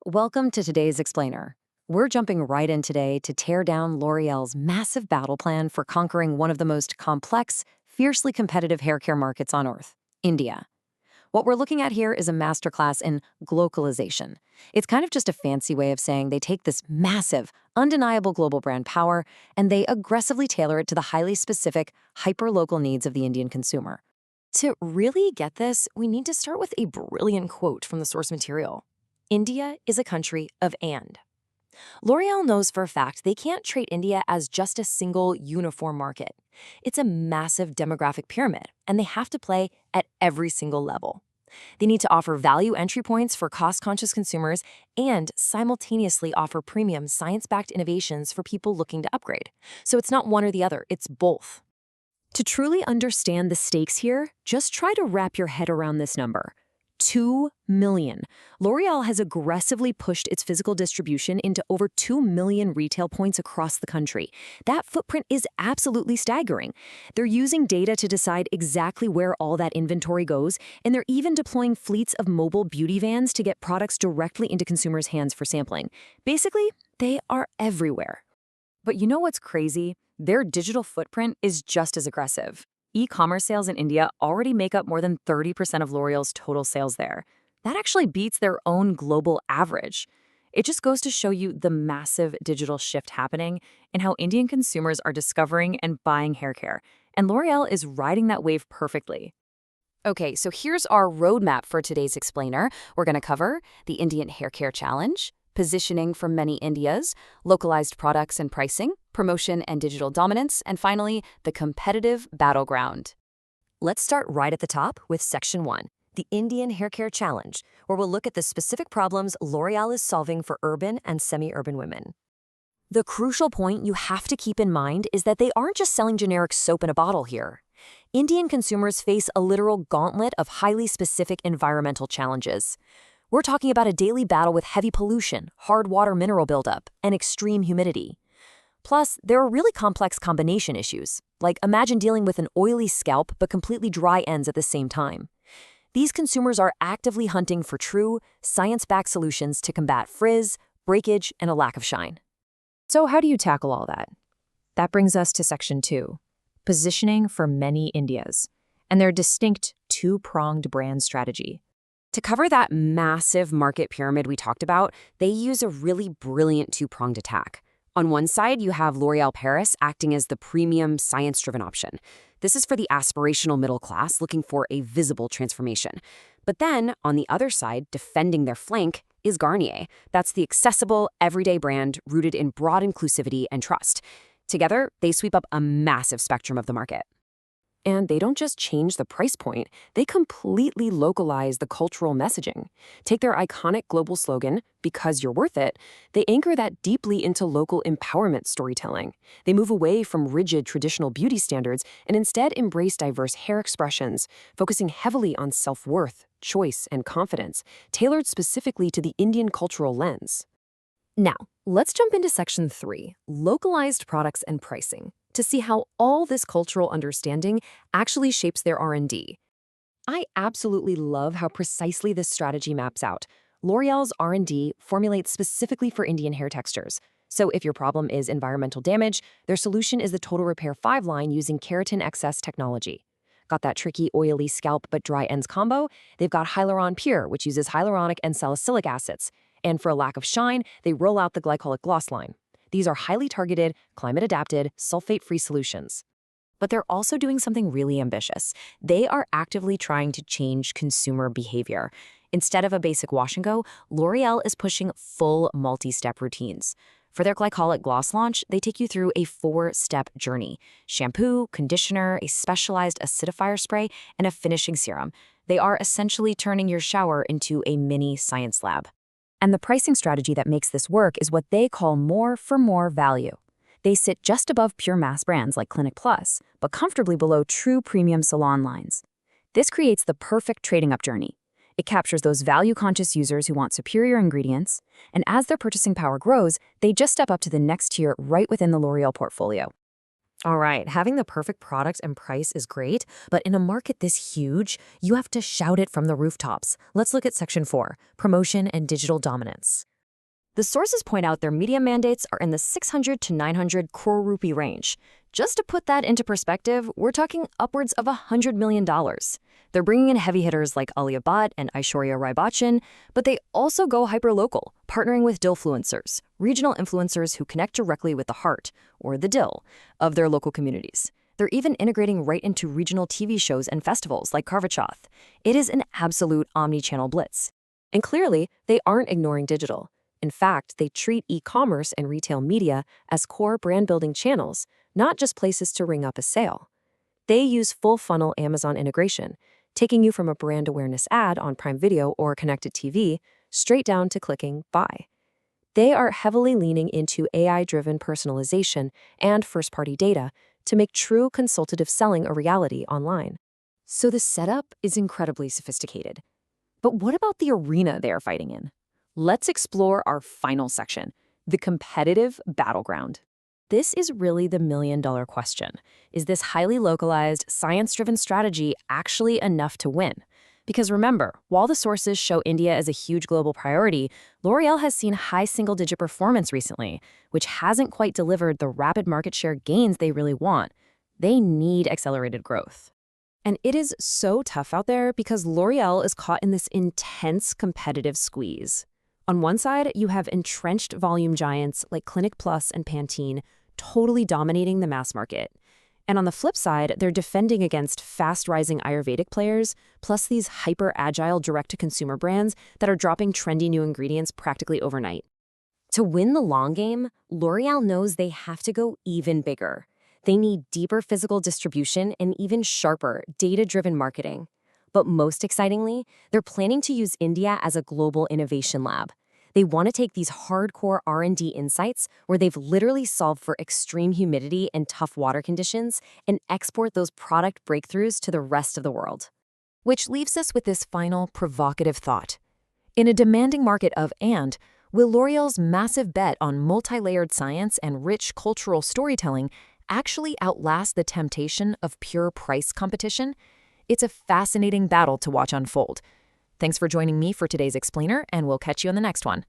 Welcome to today's Explainer. We're jumping right in today to tear down L'Oreal's massive battle plan for conquering one of the most complex, fiercely competitive hair care markets on Earth, India. What we're looking at here is a masterclass in glocalization. It's kind of just a fancy way of saying they take this massive, undeniable global brand power and they aggressively tailor it to the highly specific, hyper-local needs of the Indian consumer. To really get this, we need to start with a brilliant quote from the source material. India is a country of and. L'Oreal knows for a fact they can't treat India as just a single uniform market. It's a massive demographic pyramid, and they have to play at every single level. They need to offer value entry points for cost-conscious consumers and simultaneously offer premium science-backed innovations for people looking to upgrade. So it's not one or the other, it's both. To truly understand the stakes here, just try to wrap your head around this number. 2 million. L'Oreal has aggressively pushed its physical distribution into over 2 million retail points across the country. That footprint is absolutely staggering. They're using data to decide exactly where all that inventory goes, and they're even deploying fleets of mobile beauty vans to get products directly into consumers' hands for sampling. Basically, they are everywhere. But you know what's crazy? Their digital footprint is just as aggressive. E-commerce sales in India already make up more than 30% of L'Oreal's total sales there. That actually beats their own global average. It just goes to show you the massive digital shift happening and how Indian consumers are discovering and buying hair care. And L'Oreal is riding that wave perfectly. Okay, so here's our roadmap for today's Explainer. We're going to cover the Indian Hair Care Challenge, positioning for many Indias, localized products and pricing, promotion and digital dominance, and finally, the competitive battleground. Let's start right at the top with Section 1, the Indian Hair Care Challenge, where we'll look at the specific problems L'Oreal is solving for urban and semi-urban women. The crucial point you have to keep in mind is that they aren't just selling generic soap in a bottle here. Indian consumers face a literal gauntlet of highly specific environmental challenges. We're talking about a daily battle with heavy pollution, hard water mineral buildup, and extreme humidity. Plus, there are really complex combination issues, like imagine dealing with an oily scalp but completely dry ends at the same time. These consumers are actively hunting for true, science-backed solutions to combat frizz, breakage, and a lack of shine. So how do you tackle all that? That brings us to Section 2, positioning for many Indias, and their distinct two-pronged brand strategy. To cover that massive market pyramid we talked about, they use a really brilliant two-pronged attack. On one side, you have L'Oréal Paris acting as the premium, science-driven option. This is for the aspirational middle class looking for a visible transformation. But then, on the other side, defending their flank, is Garnier. That's the accessible, everyday brand rooted in broad inclusivity and trust. Together, they sweep up a massive spectrum of the market. And they don't just change the price point, they completely localize the cultural messaging. Take their iconic global slogan, "Because you're worth it," they anchor that deeply into local empowerment storytelling. They move away from rigid traditional beauty standards and instead embrace diverse hair expressions, focusing heavily on self-worth, choice, and confidence, tailored specifically to the Indian cultural lens. Now, let's jump into Section 3, localized products and pricing, to see how all this cultural understanding actually shapes their R&D. I absolutely love how precisely this strategy maps out. L'Oreal's R&D formulates specifically for Indian hair textures. So if your problem is environmental damage, their solution is the Total Repair 5 line using Keratin XS technology. Got that tricky oily scalp but dry ends combo? They've got Hyaluron Pure, which uses hyaluronic and salicylic acids. And for a lack of shine, they roll out the glycolic gloss line. These are highly targeted, climate-adapted, sulfate-free solutions. But they're also doing something really ambitious. They are actively trying to change consumer behavior. Instead of a basic wash and go, L'Oreal is pushing full multi-step routines. For their glycolic gloss launch, they take you through a 4-step journey: shampoo, conditioner, a specialized acidifier spray, and a finishing serum. They are essentially turning your shower into a mini science lab. And the pricing strategy that makes this work is what they call more for more value. They sit just above pure mass brands like Clinic Plus, but comfortably below true premium salon lines. This creates the perfect trading up journey. It captures those value-conscious users who want superior ingredients, and as their purchasing power grows, they just step up to the next tier right within the L'Oreal portfolio. All right, having the perfect product and price is great, but in a market this huge, you have to shout it from the rooftops. Let's look at Section 4, promotion and digital dominance. The sources point out their media mandates are in the 600 to 900 crore rupee range. Just to put that into perspective, we're talking upwards of $100 million. They're bringing in heavy hitters like Alia Bhatt and Aishwarya Rai Bachchan, but they also go hyper-local, partnering with Dillfluencers, regional influencers who connect directly with the heart, or the Dill, of their local communities. They're even integrating right into regional TV shows and festivals like Karva Chauth. It is an absolute omni-channel blitz. And clearly, they aren't ignoring digital. In fact, they treat e-commerce and retail media as core brand-building channels, not just places to ring up a sale. They use full-funnel Amazon integration, taking you from a brand awareness ad on Prime Video or connected TV straight down to clicking buy. They are heavily leaning into AI-driven personalization and first-party data to make true consultative selling a reality online. So the setup is incredibly sophisticated. But what about the arena they are fighting in? Let's explore our final section, the competitive battleground. This is really the million-dollar question. Is this highly localized, science-driven strategy actually enough to win? Because remember, while the sources show India as a huge global priority, L'Oreal has seen high single-digit performance recently, which hasn't quite delivered the rapid market share gains they really want. They need accelerated growth. And it is so tough out there because L'Oreal is caught in this intense competitive squeeze. On one side, you have entrenched volume giants like Clinic Plus and Pantene totally dominating the mass market. And on the flip side, they're defending against fast-rising Ayurvedic players, plus these hyper-agile direct-to-consumer brands that are dropping trendy new ingredients practically overnight. To win the long game, L'Oreal knows they have to go even bigger. They need deeper physical distribution and even sharper, data-driven marketing. But most excitingly, they're planning to use India as a global innovation lab. They want to take these hardcore R&D insights where they've literally solved for extreme humidity and tough water conditions and export those product breakthroughs to the rest of the world. Which leaves us with this final provocative thought. In a demanding market of and, will L'Oreal's massive bet on multi-layered science and rich cultural storytelling actually outlast the temptation of pure price competition? It's a fascinating battle to watch unfold. Thanks for joining me for today's explainer, and we'll catch you on the next one.